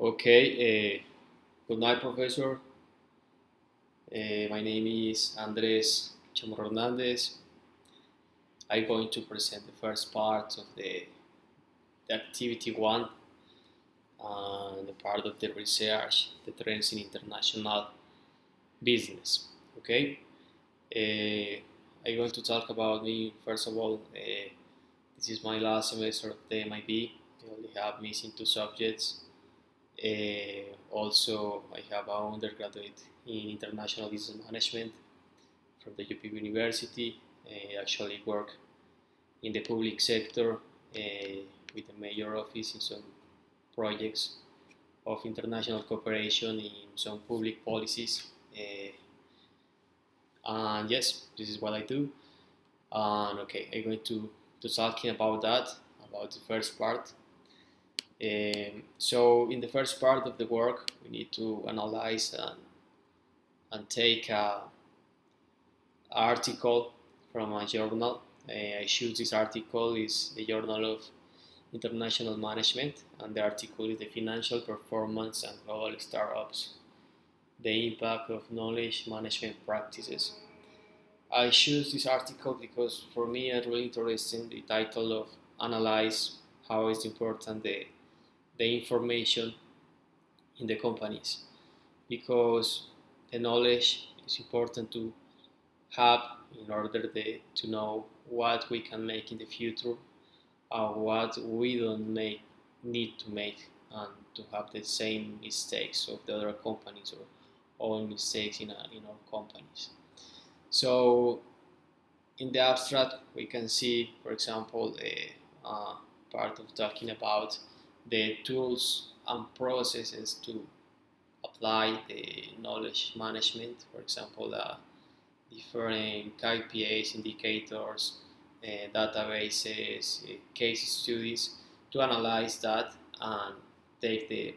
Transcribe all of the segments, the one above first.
Okay, good night, Professor. My name is Andres Chamorro Hernandez. I'm going to present the first part of the activity one, the part of the research, the trends in international business. Okay, I'm going to talk about me first of all. This is my last semester of the MIB. I only have missing two subjects. Also, I have an undergraduate in international business management from the UP University. I actually work in the public sector with a major office in some projects of international cooperation in some public policies. And yes, this is what I do. And okay, I'm going to talking about that, about the first part. So in the first part of the work, we need to analyze and take an article from a journal. I choose this article is the Journal of International Management, and the article is the financial performance and global startups, the impact of knowledge management practices. I choose this article because for me it's really interesting the title of analyze how is important the information in the companies because the knowledge is important to have in order to know what we can make in the future and what we don't need to make and to have the same mistakes of the other companies or all mistakes in our companies. So in the abstract we can see, for example, a part of talking about the tools and processes to apply the knowledge management, for example, different KPIs, indicators, databases, case studies to analyze that and take the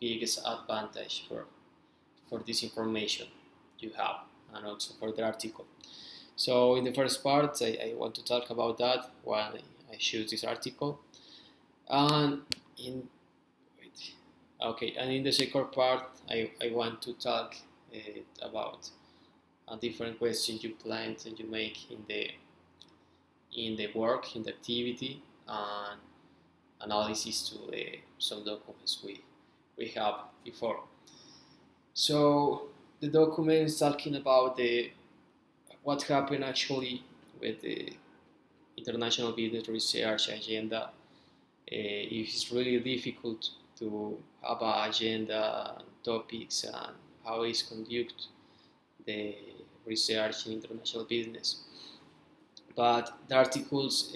biggest advantage for this information you have and also for the article. So in the first part, I want to talk about that when I choose this article. And in wait, okay, and in the second part, I want to talk about a different question you plan and you make in the work, in the activity, and analysis to some documents we have before. So the document is talking about the what happened actually with the international business research agenda. It's really difficult to have an agenda and topics and how is conduct the research in international business. But the articles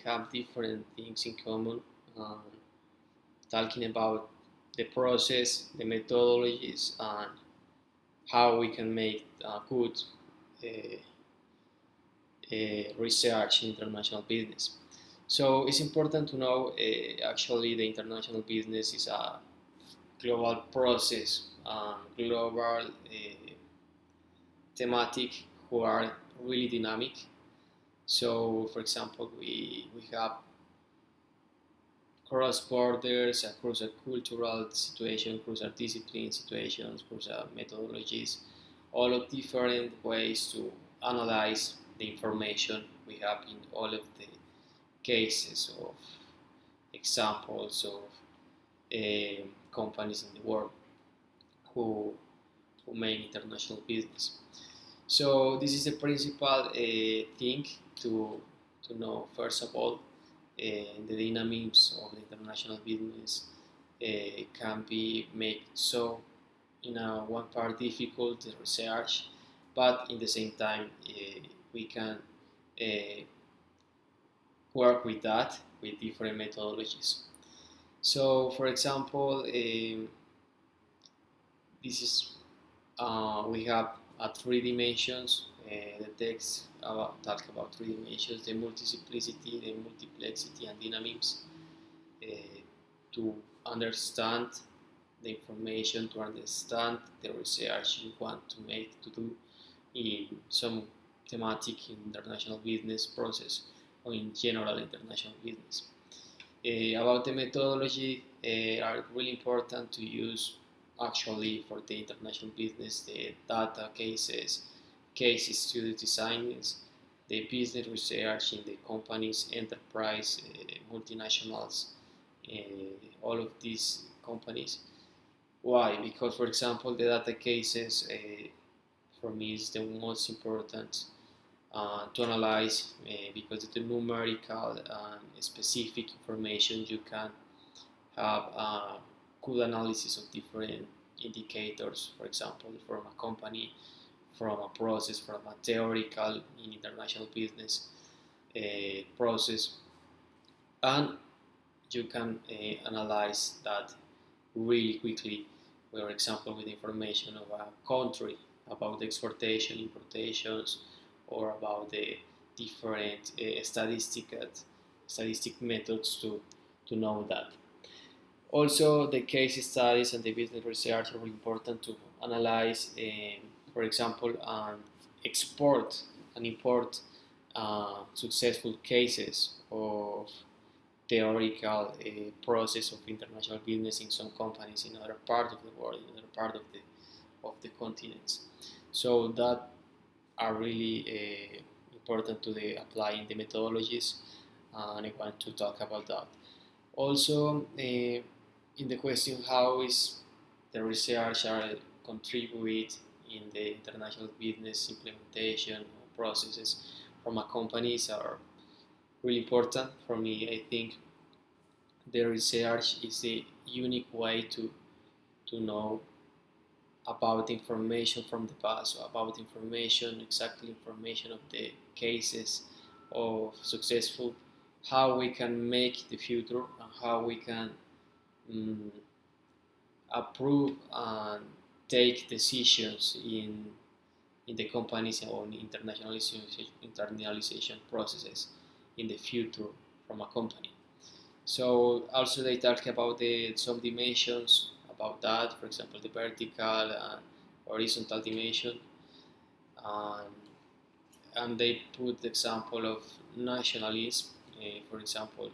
have different things in common, um, talking about the process, the methodologies, and how we can make good uh, research in international business. So it's important to know actually the international business is a global process, global thematic who are really dynamic. So, for example, we have cross borders, across a cultural situation, across a discipline situations, across a methodologies, all of different ways to analyze the information we have in all of the cases of examples of companies in the world who, who make international business. So this is the principal thing to know first of all the dynamics of the international business can be made so in a one part difficult the research, but in the same time we can uh, work with that with different methodologies. So, for example, this is we have three dimensions. The text talk about three dimensions: the multiplicity, the multiplexity, and dynamics. Uh, to understand the information, to understand the research you want to make to do in some thematic international business process or in general international business. About the methodology, are really important to use actually for the international business, the data cases, case study designs, the business research in the companies, enterprise, multinationals, all of these companies. Why? Because, for example, the data cases for me is the most important to analyze because the numerical and specific information you can have a good analysis of different indicators, for example, from a company, from a process, from a theoretical in international business process, and you can analyze that really quickly, for example, with information of a country about the exportation, importations, or about the different statistic methods to know that. Also, the case studies and the business research are important to analyze, for example, export and import successful cases of theoretical process of international business in some companies in other part of the world, in other part of the continents. So that are really important to the applying the methodologies, and I want to talk about that. Also, in the question how is the research are contribute in the international business implementation processes from a companies are really important for me. I think the research is the unique way to know about information from the past, about information, exactly information of the cases of successful, how we can make the future, and how we can um, approve and take decisions in the companies on internalization processes in the future from a company. So also they talk about some dimensions about that, for example, the vertical and horizontal dimension, um, and they put the example of nationalism. For example,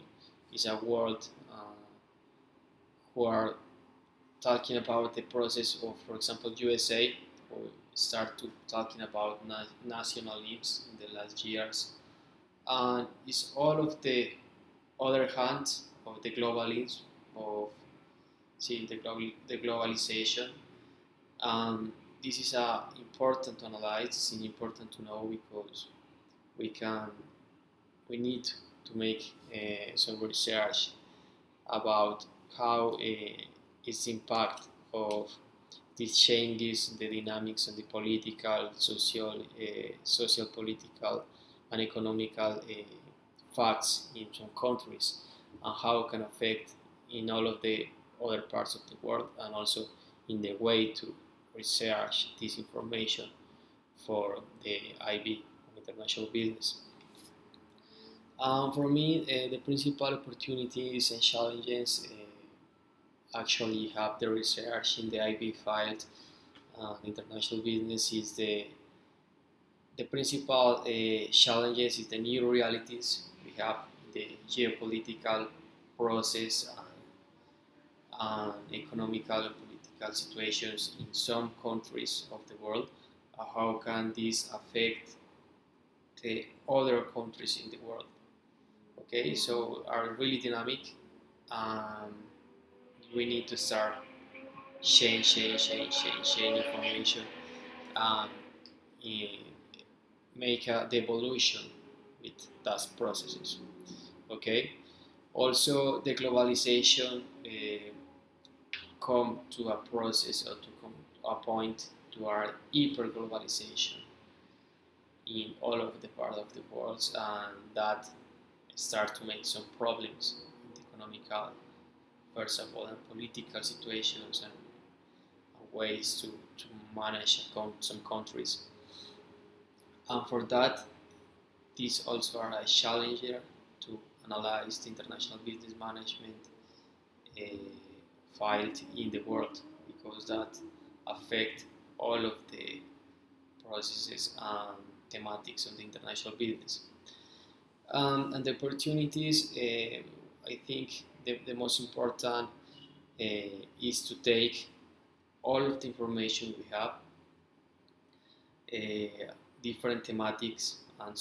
is a word who are talking about the process of, for example, USA, who start to talking about nationalism in the last years, and it's all of the other hand of the globalism of the globalization. This is important to analyze. It's important to know because we can we need to make some research about how its impact of these changes, the dynamics and the political, social, political, and economical facts in some countries, and how it can affect in all of the other parts of the world, and also in the way to research this information for the IB, international business. For me, the principal opportunities and challenges actually have the research in the IB field. International business is the principal challenges is the new realities we have, the geopolitical process and economical and political situations in some countries of the world. How can this affect the other countries in the world? Okay, so are really dynamic. Um, we need to start change information and make the evolution with those processes. Okay. Also, the globalization come to a process or to come to a point to our hyper globalization in all of the part of the world, and that start to make some problems in the economical, first of all, and political situations and ways to manage some countries. And for that, these also are a challenger to analyze the international business management uh, field in the world because that affect all of the processes and thematics of the international business. And the opportunities I think the most important is to take all of the information we have, different thematics and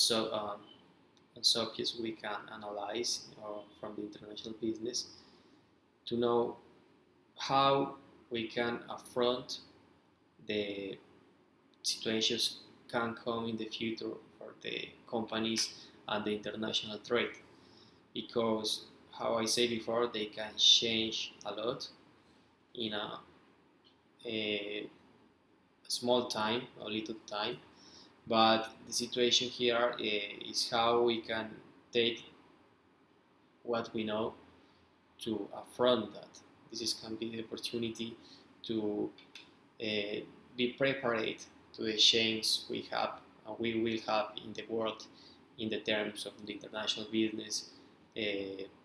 subjects we can analyze from the international business to know how we can affront the situations can come in the future for the companies and the international trade, because how I said before, they can change a lot in a small time, a little time. But the situation here is how we can take what we know to affront that. Can be the opportunity to be prepared to the change we have and we will have in the world in the terms of the international business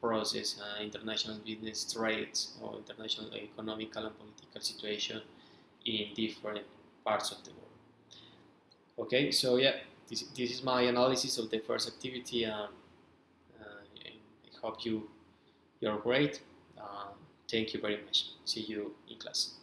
process, international business trades, or international economical and political situation in different parts of the world. Okay, so yeah, this is my analysis of the first activity, and I hope you're great. Thank you very much. See you in class.